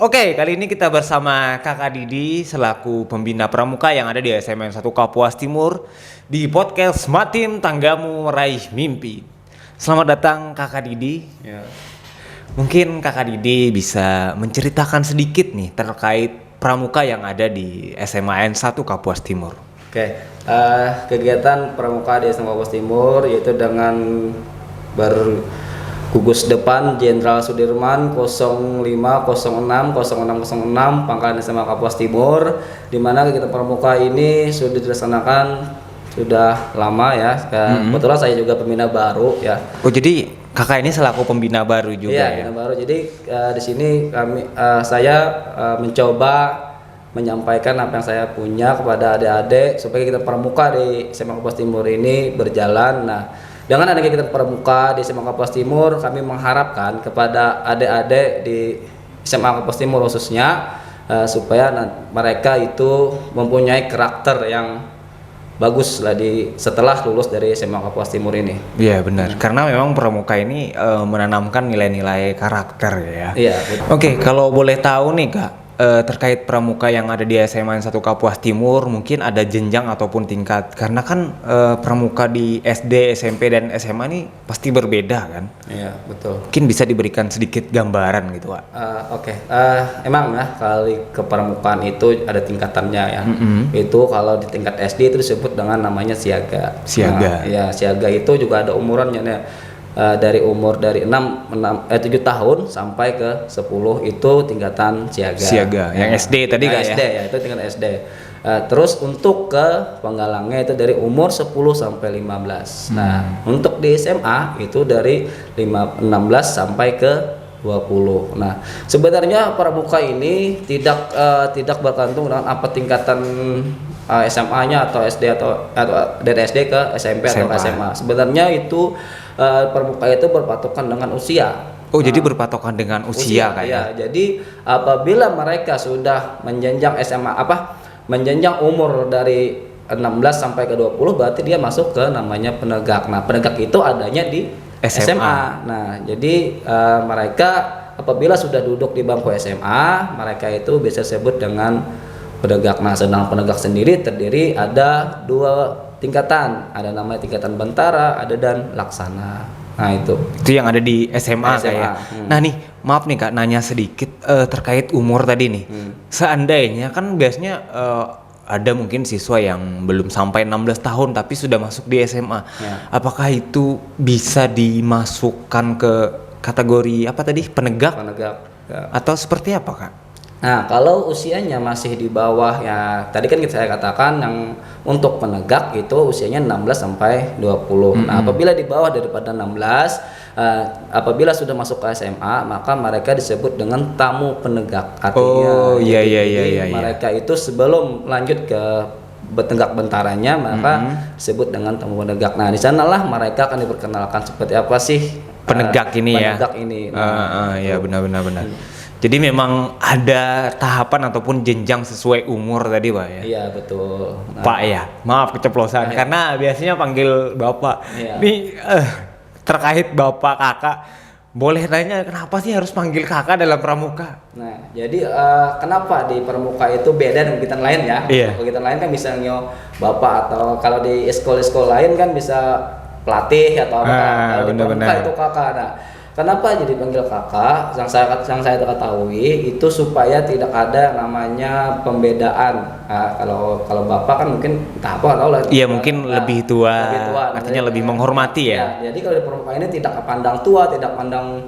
Oke, kali ini kita bersama Kakak Didi selaku pembina pramuka yang ada di SMN 1 Kapuas Timur di podcast Matim Tanggamu Meraih Mimpi. Selamat datang Kakak Didi. Ya. Mungkin Kakak Didi bisa menceritakan sedikit nih terkait pramuka yang ada di SMAN 1 Kapuas Timur. Oke, kegiatan pramuka di SMA Kapuas Timur yaitu dengan bergugus depan Jenderal Sudirman 05060606 Pangkalan SMA Kapuas Timur, di mana kegiatan pramuka ini sudah dilaksanakan sudah lama ya. Kebetulan saya juga pembina baru ya. Oh, jadi Kakak ini selaku pembina baru juga ya? Iya, pembina baru. Jadi di sini saya mencoba menyampaikan apa yang saya punya kepada adik-adik supaya kita pramuka di SMA Kapuas Timur ini berjalan. Nah, dengan adanya kita pramuka di SMA Kapuas Timur, kami mengharapkan kepada adik-adik di SMA Kapuas Timur khususnya supaya mereka itu mempunyai karakter yang bagus lah setelah lulus dari SMA Kapuas Timur ini. Iya benar, karena memang pramuka ini menanamkan nilai-nilai karakter ya. Iya. Oke, kalau boleh tahu nih Kak, terkait pramuka yang ada di SMAN 1 Kapuas Timur, mungkin ada jenjang ataupun tingkat, karena kan pramuka di SD, SMP dan SMA ini pasti berbeda kan? Iya, betul. Mungkin bisa diberikan sedikit gambaran gitu Pak. Oke. Emang ya kali kepramukaan itu ada tingkatannya ya. Itu kalau di tingkat SD itu disebut dengan namanya siaga. Siaga. Ya, siaga itu juga ada umurannya ya. Dari umur dari 7 tahun sampai ke 10 itu tingkatan siaga. Siaga, yang SD tadi Kak SD ya, itu tingkat SD. Terus untuk ke penggalangnya itu dari umur 10 sampai 15. Nah, untuk di SMA itu dari 16 sampai ke 20. Nah, sebenarnya pramuka ini tidak bergantung dengan apa tingkatan SMA-nya atau SD atau dari SD ke SMP atau SMA. Sebenarnya itu pramuka itu berpatokan dengan usia. Oh, jadi berpatokan dengan usia kayak. Ya, jadi apabila mereka sudah menjenjang menjenjang umur dari 16 sampai ke 20, berarti dia masuk ke namanya penegak. Nah, penegak itu adanya di SMA. Nah, jadi mereka apabila sudah duduk di bangku SMA, mereka itu bisa disebut dengan penegak. Nah, sedang penegak sendiri terdiri ada 2 tingkatan, ada namanya tingkatan bentara, ada dan laksana. Nah, itu yang ada di SMA. Kayak. Nah nih, maaf nih Kak, nanya sedikit terkait umur tadi nih. Seandainya kan biasanya ada mungkin siswa yang belum sampai 16 tahun tapi sudah masuk di SMA. Apakah itu bisa dimasukkan ke kategori apa tadi? Penegak? Ya. Atau seperti apa Kak? Nah, kalau usianya masih di bawah ya, tadi kan saya katakan yang untuk penegak itu usianya 16 sampai 20. Nah, apabila di bawah daripada 16, apabila sudah masuk ke SMA, maka mereka disebut dengan tamu penegak. Artinya mereka itu sebelum lanjut ke bertenggak bentaranya, maka disebut dengan tamu penegak. Nah, di sanalah mereka akan diperkenalkan seperti apa sih penegak ini penegak ini. Ya benar. Jadi memang ada tahapan ataupun jenjang sesuai umur tadi Pak ya? Iya betul. Pak ya, maaf keceplosan karena biasanya panggil Bapak. Nih terkait Bapak Kakak, boleh tanya kenapa sih harus panggil Kakak dalam pramuka? Nah, jadi kenapa di pramuka itu beda dengan kegiatan lain ya? Kegiatan lain kan bisa Bapak, atau kalau di sekolah lain kan bisa pelatih atau apa. Kalau di pramuka itu Kakak. Nah, kenapa jadi panggil Kakak? Yang saya ketahui itu supaya tidak ada namanya pembedaan. Nah, kalau Bapak kan mungkin entah apa tahu lah. Iya, mungkin lebih tua. Artinya lebih menghormati ya. Jadi kalau di pramuka ini tidak pandang tua, tidak pandang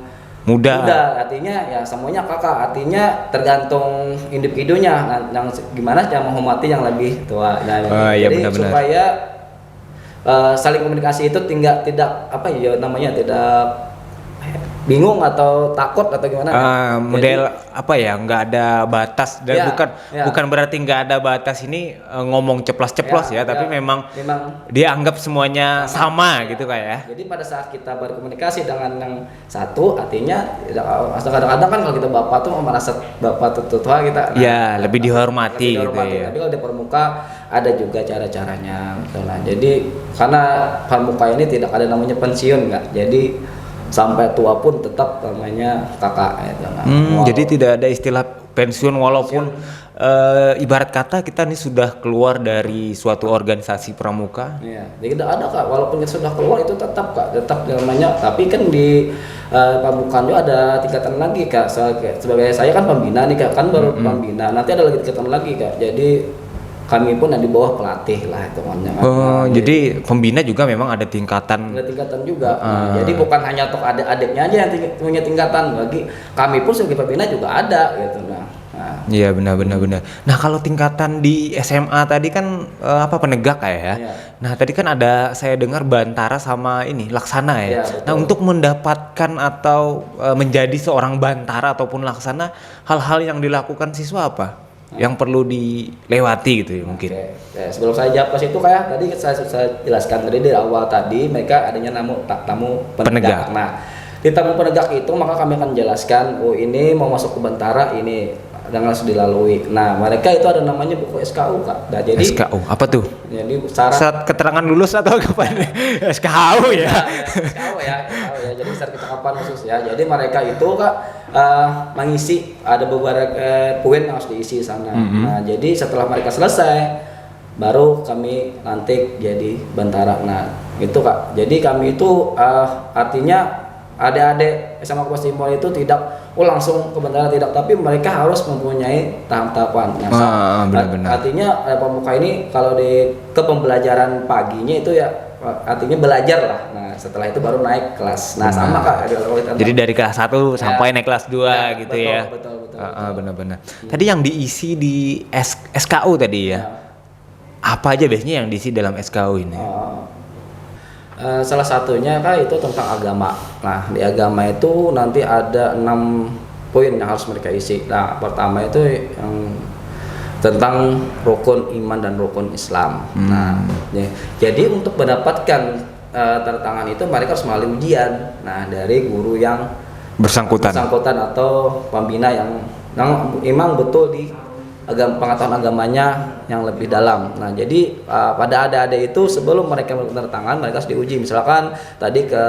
muda. Artinya ya semuanya Kakak. Artinya tergantung individunya. Nah, yang gimana cara menghormati yang lebih tua. Nah, jadi benar-benar. Supaya saling komunikasi itu tidak bingung atau takut atau gimana? Model jadi, apa ya? Nggak ada batas dan bukan berarti nggak ada batas ini ngomong ceplos-ceplos tapi memang dia anggap semuanya sama gitu kayak. Jadi pada saat kita berkomunikasi dengan yang satu, artinya kadang-kadang kan kalau kita Bapak tuh merasa Bapak tua kita. Lebih dihormati gitu ya. Tapi kalau di pramuka ada juga cara-caranya. Gitu. Nah, jadi karena pramuka ini tidak ada namanya pensiun nggak. Jadi sampai tua pun tetap namanya kakak gitu. Jadi tidak ada istilah pensiun walaupun ibarat kata kita nih sudah keluar dari suatu organisasi pramuka. Iya, tidak ada Kak, walaupun kita sudah keluar itu tetap Kak, tetap namanya. Tapi kan di pramukaan juga ada tingkatan lagi Kak. Sebagai saya kan pembina nih Kak, kan baru pembina. Nanti ada lagi tingkatan lagi Kak. Jadi kami pun ada di bawah pelatih lah hitungannya. Oh, jadi pembina juga memang ada tingkatan. Ada tingkatan juga. Nah, jadi bukan hanya untuk adik-adiknya aja yang punya tingkatan, bagi kami pun sebagai pembina juga ada gitu. Iya benar. Nah kalau tingkatan di SMA tadi kan penegak kayak ya. Iya. Nah tadi kan ada saya dengar Bantara sama ini Laksana ya. Iya, Nah untuk mendapatkan atau menjadi seorang Bantara ataupun Laksana, hal-hal yang dilakukan siswa apa? Yang perlu dilewati gitu ya mungkin. Oke. Ya, sebelum saya jawab ke situ kayak tadi saya jelaskan tadi dari awal tadi mereka adanya tamu penegak. Nah di tamu penegak itu maka kami akan jelaskan, oh ini mau masuk ke Bantara ini yang harus dilalui. Nah mereka itu ada namanya buku SKU Kak. Nah, jadi SKU apa tuh? Jadi syarat Saat keterangan lulus atau kapan? SKU ya. SKU ya. Jadi syarat ketangkapan khusus ya. Jadi mereka itu Kak mengisi ada beberapa poin yang harus diisi sana. Nah jadi setelah mereka selesai baru kami lantik jadi Bantara. Nah itu Kak. Jadi kami itu artinya adik-adik SMA Kabupaten Timur itu tidak langsung ke Bantara tidak, tapi mereka harus mempunyai tahap-tahapan. Nah, benar-benar. Artinya pramuka ini kalau di kepembelajaran paginya itu ya artinya belajar lah. Nah setelah itu baru naik kelas. Nah sama Kak. Jadi dari kelas 1 sampai naik kelas 2 gitu betul, ya. Betul. Benar. Tadi yang diisi di SKU tadi ya. Apa aja biasanya yang diisi dalam SKU ini? Salah satunya Kak itu tentang agama. Nah di agama itu nanti ada 6 poin yang harus mereka isi. Nah pertama itu yang tentang rukun iman dan rukun Islam. Nah ya, jadi untuk mendapatkan tanda tangan itu mereka harus melalui ujian. Nah dari guru yang bersangkutan atau pembina yang memang betul di pengetahuan agamanya yang lebih dalam. Nah jadi pada adik-adik itu sebelum mereka melakukan tanda tangan mereka harus diuji. Misalkan tadi ke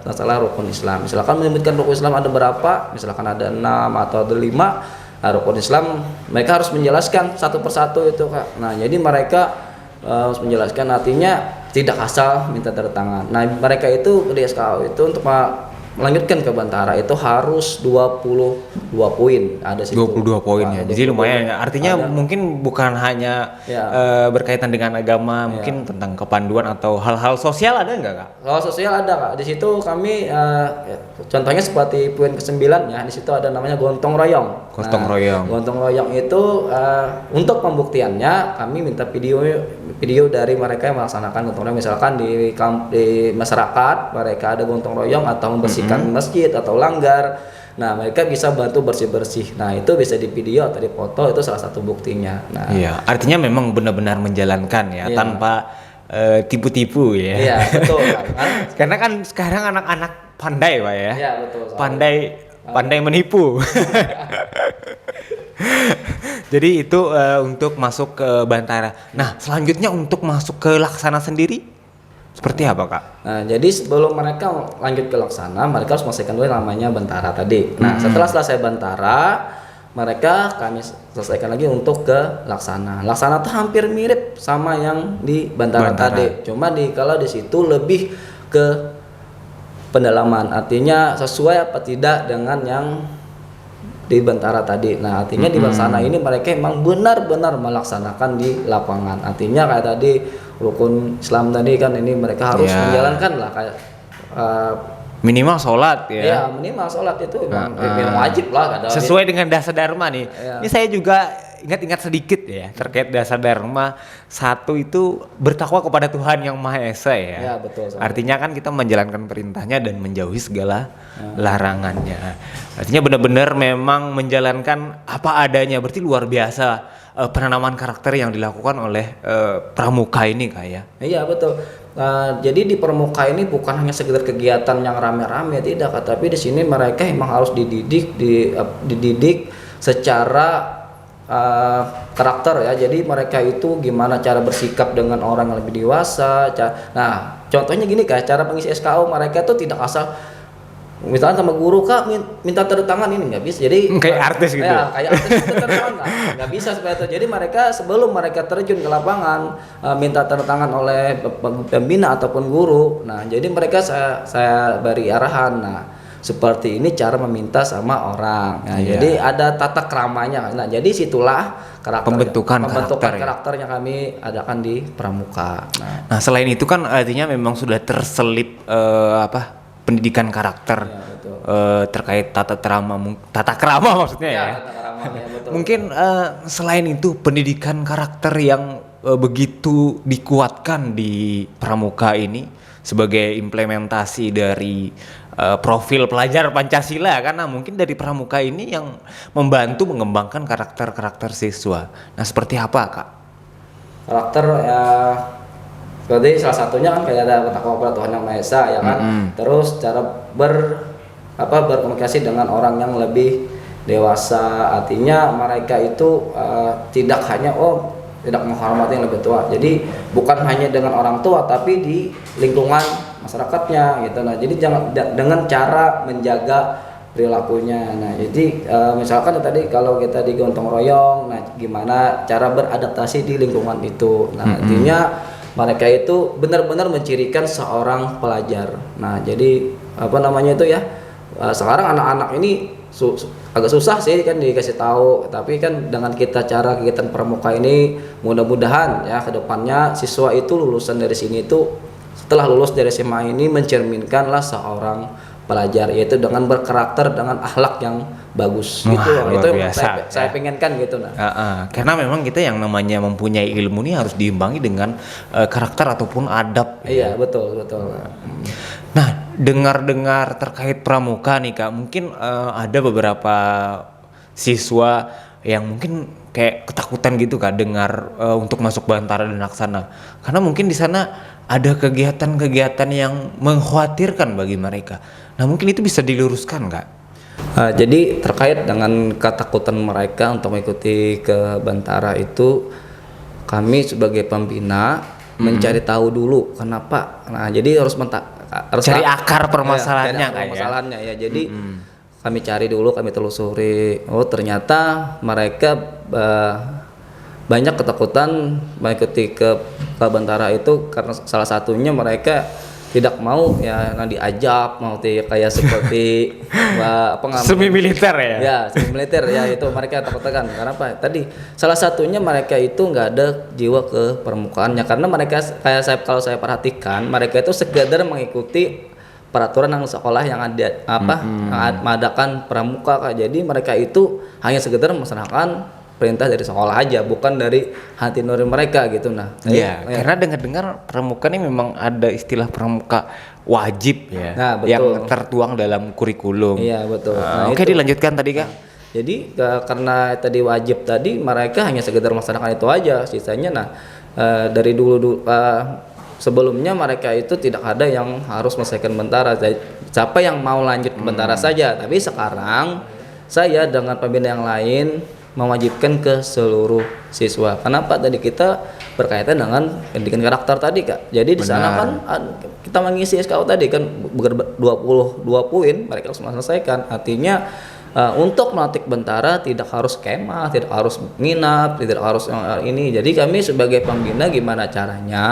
masalah rukun Islam, misalkan menyebutkan rukun Islam ada berapa, misalkan ada 6 atau ada 5. Nah, rukun Islam mereka harus menjelaskan satu persatu itu Kak. Nah jadi mereka harus menjelaskan, artinya tidak asal minta tanda tangan. Nah mereka itu di SKU itu untuk melanjutkan ke Bantara itu harus 22 poin ada situ. 22 poin ya. Jadi lumayan ya. Artinya mungkin bukan hanya berkaitan dengan agama, mungkin tentang kepanduan atau hal-hal sosial ada enggak Kak? Hal sosial ada Kak. Di situ kami contohnya seperti poin ke-9 ya. Di situ ada namanya gontong royong. Gontong royong. Gontong royong itu untuk pembuktiannya kami minta video dari mereka yang melaksanakan gontong royong. Misalkan di masyarakat mereka ada gontong royong atau membersihkan masjid atau langgar. Nah, mereka bisa bantu bersih-bersih. Nah, itu bisa di video atau di foto, itu salah satu buktinya. Nah, iya, artinya memang benar-benar menjalankan ya, tanpa tipu-tipu ya. Iya, betul. Karena kan sekarang anak-anak pandai, Pak ya. Iya, betul. Pandai menipu. Jadi itu untuk masuk ke Bantara. Nah, selanjutnya untuk masuk ke Laksana sendiri seperti apa Kak? Nah, jadi sebelum mereka lanjut ke Laksana, mereka harus menyelesaikan dulu namanya Bantara tadi. Nah, setelah selesai Bantara, kami selesaikan lagi untuk ke Laksana. Laksana tuh hampir mirip sama yang di Bantara tadi. Cuma kalau di situ lebih ke pendalaman. Artinya sesuai apa tidak dengan yang di Bantara tadi. Nah, artinya di Laksana ini mereka memang benar-benar melaksanakan di lapangan. Artinya kayak tadi rukun Islam tadi kan ini mereka harus menjalankan lah kayak minimal sholat ya. Iya, minimal sholat itu memang wajib lah. Sesuai dengan dasar dharma nih. Ini saya juga ingat-ingat sedikit ya terkait dasar dharma. Satu itu bertakwa kepada Tuhan yang Maha Esa ya. Iya, betul. Artinya kan kita menjalankan perintahnya dan menjauhi segala larangannya. Artinya benar-benar memang menjalankan apa adanya. Berarti luar biasa penanaman karakter yang dilakukan oleh pramuka ini Kak ya. Iya, betul. Jadi di pramuka ini bukan hanya sekedar kegiatan yang rame-rame tidak, tapi di sini mereka memang harus dididik secara karakter ya. Jadi mereka itu gimana cara bersikap dengan orang yang lebih dewasa. Nah, contohnya gini Kak, cara pengisi SKU mereka tuh tidak asal misalnya sama guru, Kak minta tanda tangan, ini nggak bisa. Jadi Kayak artis gitu. ya kayak artis itu tanda tangan nggak bisa seperti itu. Jadi mereka sebelum mereka terjun ke lapangan minta tanda tangan oleh pembina ataupun guru. Nah jadi mereka saya beri arahan. Nah seperti ini cara meminta sama orang. Nah, jadi ada tata keramanya. Nah, jadi situlah Pembentukan karakternya kami adakan di pramuka. Nah, selain itu kan artinya memang sudah terselip pendidikan karakter terkait tata krama maksudnya ya. Tata krama, ya, betul. Mungkin selain itu pendidikan karakter yang begitu dikuatkan di pramuka ini sebagai implementasi dari profil pelajar Pancasila, karena mungkin dari pramuka ini yang membantu mengembangkan karakter siswa. Nah, seperti apa, Kak? Karakter ya berarti salah satunya kan kayak ada kata kepada Tuhan Yang Maha Esa ya kan. Terus cara berkomunikasi dengan orang yang lebih dewasa, artinya mereka itu tidak hanya tidak menghormati yang lebih tua. Jadi bukan hanya dengan orang tua tapi di lingkungan masyarakatnya gitu. Nah, jadi jangan dengan cara menjaga perilakunya. Nah, jadi misalkan tadi kalau kita di gotong royong, nah gimana cara beradaptasi di lingkungan itu. Nah, artinya mereka itu benar-benar mencirikan seorang pelajar. Nah, jadi itu ya. Sekarang anak-anak ini agak susah sih kan dikasih tahu, tapi kan dengan cara kegiatan pramuka ini mudah-mudahan ya kedepannya siswa itu lulusan dari sini itu setelah lulus dari SMA ini mencerminkanlah seorang pelajar, yaitu dengan berkarakter dengan akhlak yang bagus. Itu yang saya pengenkan gitu. Karena memang kita yang namanya mempunyai ilmu ini harus diimbangi dengan karakter ataupun adab. Iya, betul. Nah, dengar-dengar terkait pramuka nih, Kak, mungkin ada beberapa siswa yang mungkin kayak ketakutan gitu, Kak, dengar untuk masuk Bantara dan Laksana. Karena mungkin di sana ada kegiatan-kegiatan yang mengkhawatirkan bagi mereka. Nah, mungkin itu bisa diluruskan, Kak? Jadi terkait dengan ketakutan mereka untuk mengikuti ke Bantara itu, kami sebagai pembina mencari tahu dulu kenapa. Nah, jadi harus cari akar permasalahannya, ya. Jadi kami cari dulu, kami telusuri. Oh, ternyata mereka banyak ketakutan mengikuti ke Bantara itu karena salah satunya mereka tidak mau ya diajak, mau kayak seperti semi militer ya. Ya, semi militer ya, itu mereka takutkan. Karena apa? Tadi salah satunya mereka itu nggak ada jiwa ke permukaannya, karena mereka kalau saya perhatikan mereka itu sekedar mengikuti peraturan yang sekolah yang ada mengadakan pramuka, Kak. Jadi mereka itu hanya sekedar melaksanakan perintah dari sekolah aja, bukan dari hati nurani mereka gitu. Nah, karena dengar-dengar pramuka ini memang ada istilah pramuka wajib ya, yang tertuang dalam kurikulum. Iya, betul. Oke, dilanjutkan tadi, Kak. Jadi karena tadi wajib tadi, mereka hanya sekedar melaksanakan itu aja, sisanya dari dulu sebelumnya mereka itu tidak ada yang harus menyelesaikan Bantara. Siapa yang mau lanjut ke Bantara saja, tapi sekarang saya dengan pembina yang lain mewajibkan ke seluruh siswa. Kenapa? Tadi kita berkaitan dengan pendidikan karakter tadi, Kak. Jadi di sana kan kita mengisi SKU tadi kan 22 poin mereka harus menyelesaikan. Artinya untuk melantik Bantara tidak harus kemah, tidak harus nginap, tidak harus ini. Jadi kami sebagai pembina gimana caranya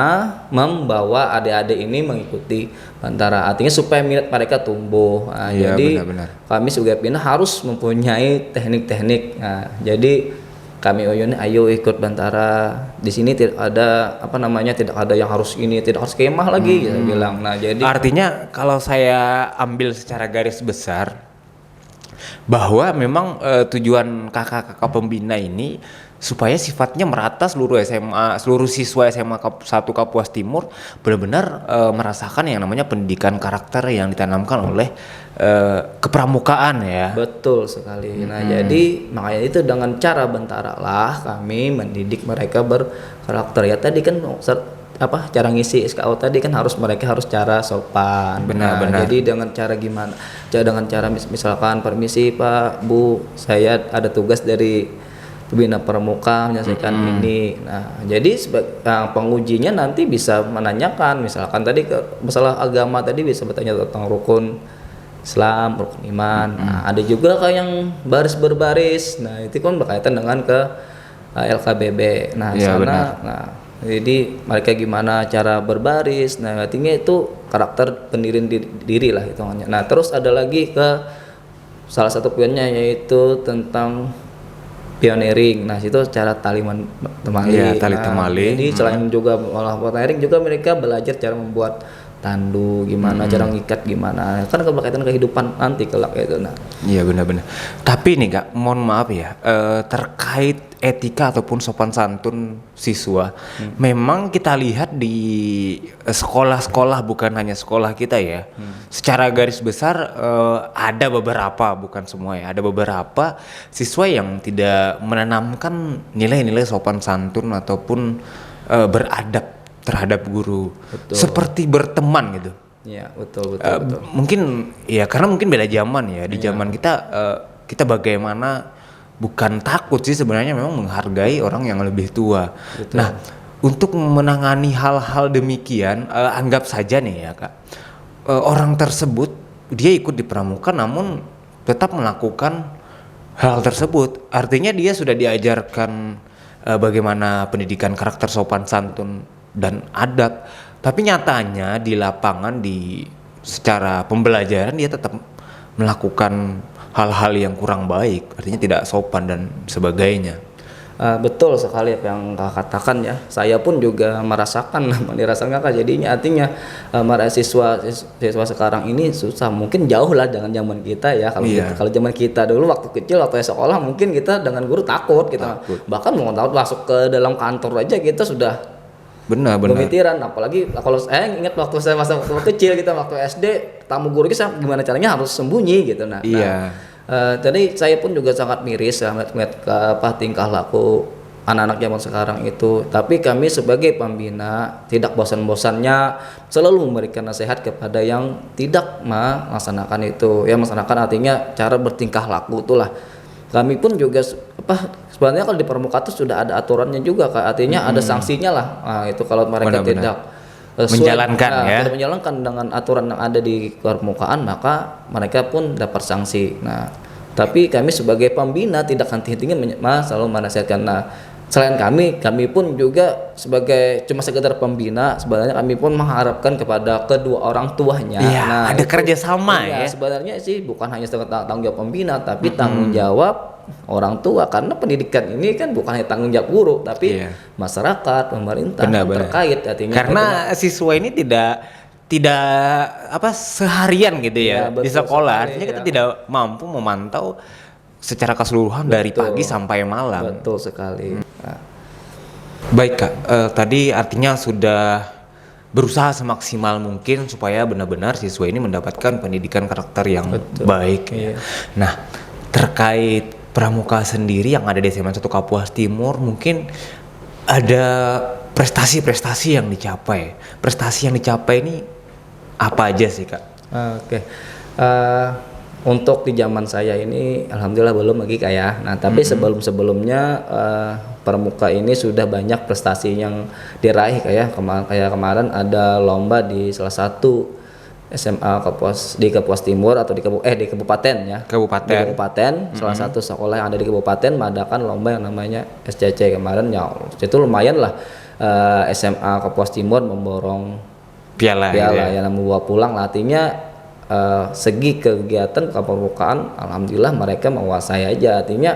membawa adik-adik ini mengikuti Bantara. Artinya supaya minat mereka tumbuh. Jadi benar. Kami sebagai pembina harus mempunyai teknik-teknik. Nah, jadi kami ayo ikut Bantara. Di sini tidak ada tidak ada yang harus ini, tidak harus kemah lagi saya bilang. Nah, jadi artinya kalau saya ambil secara garis besar bahwa memang tujuan kakak-kakak pembina ini supaya sifatnya merata seluruh siswa SMA 1 Kapuas Timur benar-benar merasakan yang namanya pendidikan karakter yang ditanamkan oleh kepramukaan ya. Betul sekali. Nah, jadi makanya itu dengan cara Bantara lah kami mendidik mereka berkarakter. Ya tadi kan cara ngisi SKU tadi kan mereka harus cara sopan. Benar. Jadi dengan cara gimana? Dengan cara misalkan permisi Pak, Bu, saya ada tugas dari pembina pramuka menyelesaikan ini. Nah, jadi pengujinya nanti bisa menanyakan misalkan tadi masalah agama tadi bisa bertanya tentang rukun Islam, rukun iman. Nah, ada juga kayak yang baris berbaris. Nah, itu kan berkaitan dengan ke LKBB. Nah, di Iya, sana benar. nah jadi mereka gimana cara berbaris. Nah, artinya itu karakter pendirian diri lah hitungannya. Nah, terus ada lagi ke salah satu poinnya yaitu tentang pioneering. Nah, situ cara temali. Iya, tali Nah, temali. jadi selain juga olah pioneering juga mereka belajar cara membuat tandu gimana, cara ngikat gimana. Kan berkaitan kehidupan nanti kelak itu. Nah, Iya, benar-benar. Tapi nih Kak, mohon maaf ya, terkait etika ataupun sopan santun siswa, memang kita lihat di sekolah-sekolah, bukan hanya sekolah kita ya. Secara garis besar ada beberapa, bukan semua ya, ada beberapa siswa yang tidak menanamkan nilai-nilai sopan santun ataupun beradab terhadap guru. Betul. Seperti berteman gitu. ya betul. Mungkin ya karena mungkin beda zaman ya. Di zaman kita kita bagaimana bukan takut sih sebenarnya, memang menghargai orang yang lebih tua. Nah, untuk menangani hal-hal demikian, anggap saja nih ya Kak, orang tersebut dia ikut di pramuka namun tetap melakukan hal tersebut. Artinya dia sudah diajarkan bagaimana pendidikan karakter sopan santun dan adab, tapi nyatanya di lapangan di secara pembelajaran dia tetap melakukan hal-hal yang kurang baik, artinya tidak sopan dan sebagainya. Betul sekali apa yang Kakak katakan ya. Saya pun juga merasakan dirasakan Kakak. Jadinya artinya siswa sekarang ini susah. Mungkin jauh lah dengan zaman kita ya. Kalau zaman kita dulu waktu kecil waktu sekolah mungkin kita dengan guru takut kita. Bahkan mau tahu masuk ke dalam kantor aja kita sudah Benar. pemikiran. Apalagi kalau saya ingat waktu saya masa waktu kecil kita waktu SD tamu guru kita gimana caranya harus sembunyi gitu. Iya. Jadi saya pun juga sangat miris ya melihat tingkah laku anak-anak zaman sekarang itu. Tapi kami sebagai pembina tidak bosan-bosannya selalu memberikan nasihat kepada yang tidak melaksanakan itu. Ya melaksanakan artinya cara bertingkah laku itulah. Kami pun juga sebenarnya kalau di permukaan itu sudah ada aturannya juga Kak. Artinya ada sanksinya lah. Nah, itu kalau mereka tidak menjalankan tidak menjalankan dengan aturan yang ada di permukaan, maka mereka pun dapat sanksi. Nah, tapi kami sebagai pembina tidak henti-hentinya selalu menasihatkan. Nah, selain kami pun juga sebagai cuma sekedar pembina, sebenarnya kami pun mengharapkan kepada kedua orang tuanya. Iya, Nah, ada kerjasama ya. Sebenarnya sih bukan hanya sekedar tanggung jawab pembina, tapi tanggung jawab orang tua, karena pendidikan ini kan bukan hanya tanggung jawab guru, tapi masyarakat, pemerintah terkait artinya. Karena siswa ini tidak seharian gitu ya di sekolah, artinya kita tidak mampu memantau secara keseluruhan dari pagi sampai malam. Betul sekali. Baik Kak, tadi artinya sudah berusaha semaksimal mungkin supaya benar-benar siswa ini mendapatkan pendidikan karakter yang baik. Ya. Nah, terkait pramuka sendiri yang ada di SMA 1 Kapuas Timur, mungkin ada prestasi-prestasi yang dicapai. Prestasi yang dicapai ini apa aja sih Kak? Oke. Untuk di zaman saya ini alhamdulillah belum lagi Kak ya. Nah, tapi sebelum-sebelumnya pramuka ini sudah banyak prestasi yang diraih kayak kemarin ada lomba di salah satu SMA di Kapuas Timur atau di kabupaten ya. Kabupaten. Salah satu sekolah yang ada di kabupaten mengadakan lomba yang namanya SCC kemarin ya. Itu lumayan lah SMA Kapuas Timur memborong piala yang membawa pulang. Artinya segi kegiatan kepramukaan alhamdulillah mereka menguasai aja, artinya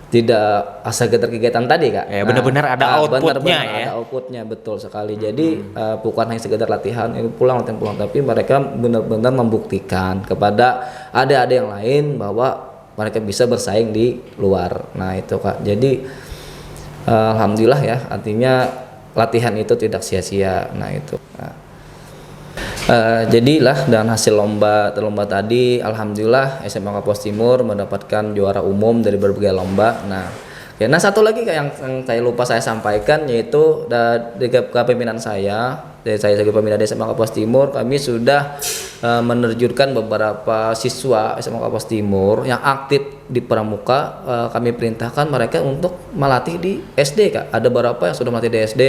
tidak asal kegiatan tadi Kak. Ya, benar-benar ada outputnya benar-benar ya. Ada outputnya betul sekali. Jadi bukan hanya sekedar latihan pulang, tapi mereka benar-benar membuktikan kepada adik-adik yang lain bahwa mereka bisa bersaing di luar. Nah itu Kak. Jadi alhamdulillah ya, artinya latihan itu tidak sia-sia. Nah itu. Jadilah dan hasil lomba tadi alhamdulillah SMA Kapuas Timur mendapatkan juara umum dari berbagai lomba. Nah satu lagi yang saya lupa saya sampaikan yaitu di kepemimpinan saya sebagai pembina di SMA Kapuas Timur, kami sudah menerjunkan beberapa siswa SMA Kapuas Timur yang aktif di pramuka. Kami perintahkan mereka untuk melatih di SD Kak. Ada beberapa yang sudah melatih di SD.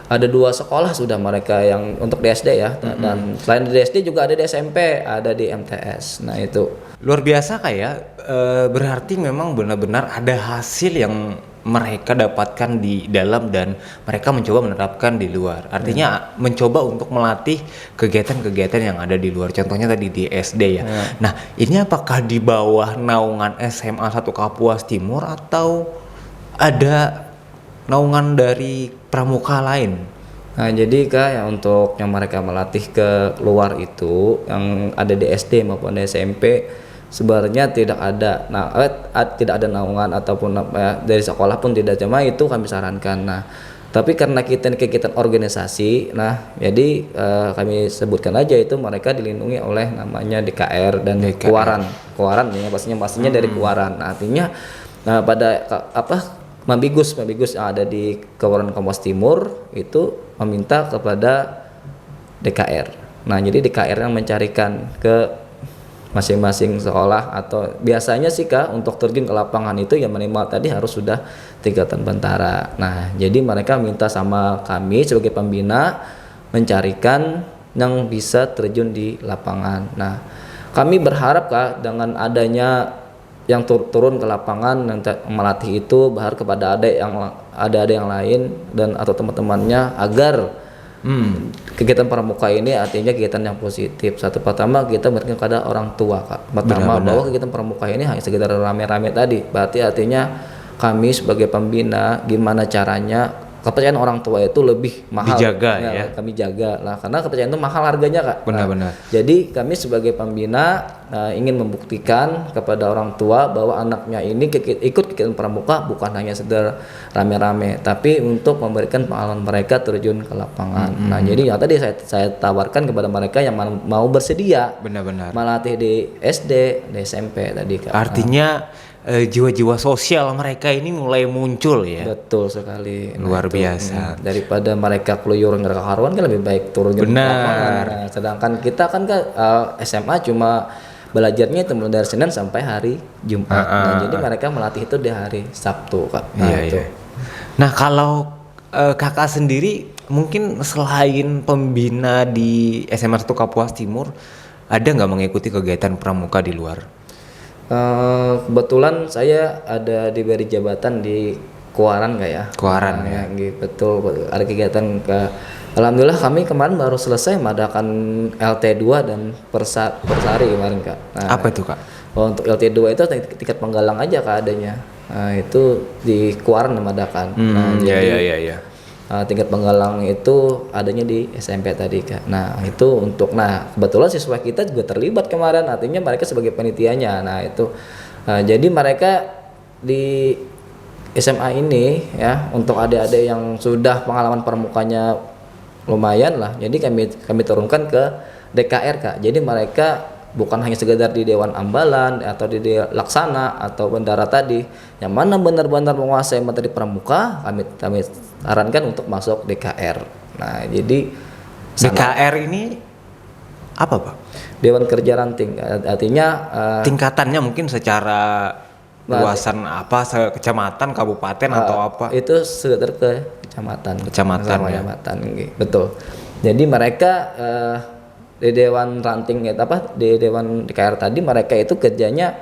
ada 2 sekolah sudah mereka yang untuk di SD ya, dan selain di SD juga ada di SMP, ada di MTS. Nah itu Luar biasa kayak berarti memang benar-benar ada hasil yang mereka dapatkan di dalam dan mereka mencoba menerapkan di luar. Artinya mencoba untuk melatih kegiatan-kegiatan yang ada di luar. Contohnya tadi di SD ya. Nah, ini apakah di bawah naungan SMA 1 Kapuas Timur atau ada naungan dari pramuka lain? Nah, jadi Kak, ya untuk yang mereka melatih ke luar itu yang ada di SD maupun di SMP sebenarnya tidak ada. Nah, tidak ada naungan ataupun dari sekolah pun tidak, cuma itu kami sarankan. Nah, tapi karena kita ini kegiatan organisasi, nah jadi kami sebutkan aja itu mereka dilindungi oleh namanya DKR dan Kuaran ya, pastinya dari Kuaran. Nah, artinya pada Mabigus yang ada di Kabupaten Kapuas Timur itu meminta kepada DKR. Nah, jadi DKR yang mencarikan ke masing-masing sekolah, atau biasanya sih Kak untuk terjun ke lapangan itu ya minimal tadi harus sudah tingkatan bentara. Nah, jadi mereka minta sama kami sebagai pembina mencarikan yang bisa terjun di lapangan. Nah, kami berharap Kak dengan adanya yang turun ke lapangan yang melatih itu berharap kepada adik yang lain dan atau teman-temannya agar kegiatan pramuka ini artinya kegiatan yang positif. Satu pertama kita berikan kepada orang tua Kak. Pertama bahwa kegiatan pramuka ini hanya sekedar rame-rame tadi. Berarti artinya kami sebagai pembina gimana caranya kepercayaan orang tua itu lebih mahal dijaga ya. Kami jaga lah karena kepercayaan itu mahal harganya Kak. Benar-benar. Jadi kami sebagai pembina ingin membuktikan kepada orang tua bahwa anaknya ini ikut kegiatan pramuka bukan hanya sekedar rame-rame, tapi untuk memberikan pengalaman mereka terjun ke lapangan. Nah, jadi ya tadi saya tawarkan kepada mereka yang mau bersedia Benar-benar melatih di SD, di SMP tadi Kak. Artinya jiwa-jiwa sosial mereka ini mulai muncul ya. Betul sekali. Luar biasa. Daripada mereka keluyur nggak karuan kan lebih baik turun ke lapangan. Nah, sedangkan kita kan SMA cuma belajarnya itu mulai dari Senin sampai hari Jumat. Nah, jadi mereka melatih itu di hari Sabtu Kak. Nah, itu. Nah, kalau kakak sendiri mungkin selain pembina di SMA 1 Kapuas Timur, ada nggak mengikuti kegiatan pramuka di luar? Kebetulan saya ada diberi jabatan di Kuaran Kak ya. Kuaran ya. Betul, ada kegiatan Alhamdulillah kami kemarin baru selesai mengadakan LT2 dan Persari kemarin Kak. Nah, apa itu Kak? Untuk LT2 itu tingkat penggalang aja Kak adanya. Nah, itu di Kuaran mengadakan. Iya. Tingkat penggalang itu adanya di SMP tadi Kak. Nah, itu kebetulan siswa kita juga terlibat kemarin, artinya mereka sebagai panitianya. Nah, itu jadi mereka di SMA ini ya untuk adik-adik yang sudah pengalaman pramukanya lumayan lah. Jadi kami turunkan ke DKR Kak. Jadi mereka bukan hanya sekedar di Dewan Ambalan atau di Laksana atau Bendara tadi, yang mana benar-benar menguasai materi pramuka, kami sarankan untuk masuk DKR. Nah, jadi DKR ini apa Pak? Dewan Kerja Ranting, artinya tingkatannya mungkin secara luasan apa, kecamatan, kabupaten atau apa? Itu sekedar ke kecamatan ya. Betul. Jadi mereka di Dewan Ranting di Dewan DKR tadi mereka itu kerjanya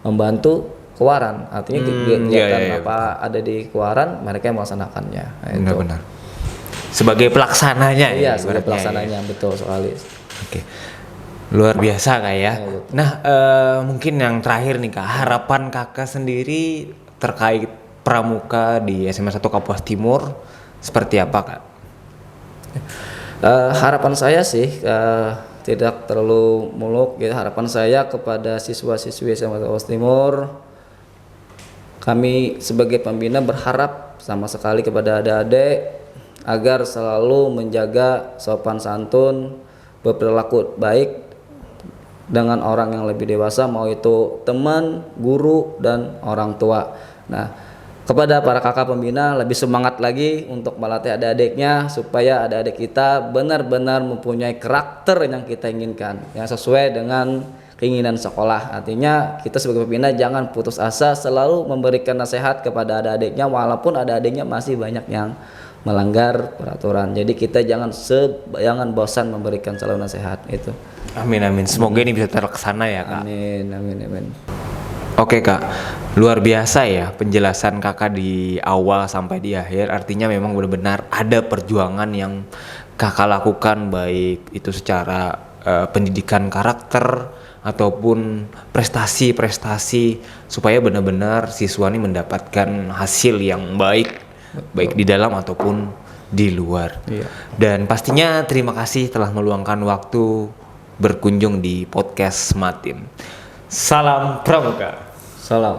membantu Kuaran, artinya kegiatan apa ada di Kuaran mereka yang melaksanakannya. Benar-benar sebagai pelaksananya. Iya, sebagai pelaksananya betul sekali. Oke, luar biasa Kak ya. Nah, mungkin yang terakhir nih Kak, harapan Kakak sendiri terkait pramuka di SMA 1 Kapuas Timur seperti apa Kak? Harapan saya sih tidak terlalu muluk ya. Harapan saya kepada siswa-siswi SMA Kapuas Timur, kami sebagai pembina berharap sama sekali kepada adik-adik agar selalu menjaga sopan santun, berperilaku baik dengan orang yang lebih dewasa, mau itu teman, guru, dan orang tua. Nah, kepada para kakak pembina lebih semangat lagi untuk melatih adik-adiknya supaya adik-adik kita benar-benar mempunyai karakter yang kita inginkan, yang sesuai dengan keinginan sekolah. Artinya kita sebagai pembina jangan putus asa, selalu memberikan nasihat kepada adik-adiknya walaupun adik-adiknya masih banyak yang melanggar peraturan. Jadi kita jangan bosan memberikan saluran nasihat itu. Amin amin. Semoga ini bisa terlaksana ya Kak. Amin amin amin. Oke Kak, luar biasa ya penjelasan Kakak di awal sampai di akhir. Artinya memang benar-benar ada perjuangan yang Kakak lakukan, baik itu secara pendidikan karakter ataupun prestasi-prestasi, supaya benar-benar siswa ini mendapatkan hasil yang baik, baik di dalam ataupun di luar. Iya. Dan pastinya terima kasih telah meluangkan waktu berkunjung di podcast Smart Team. Salam Pramuka. Salam.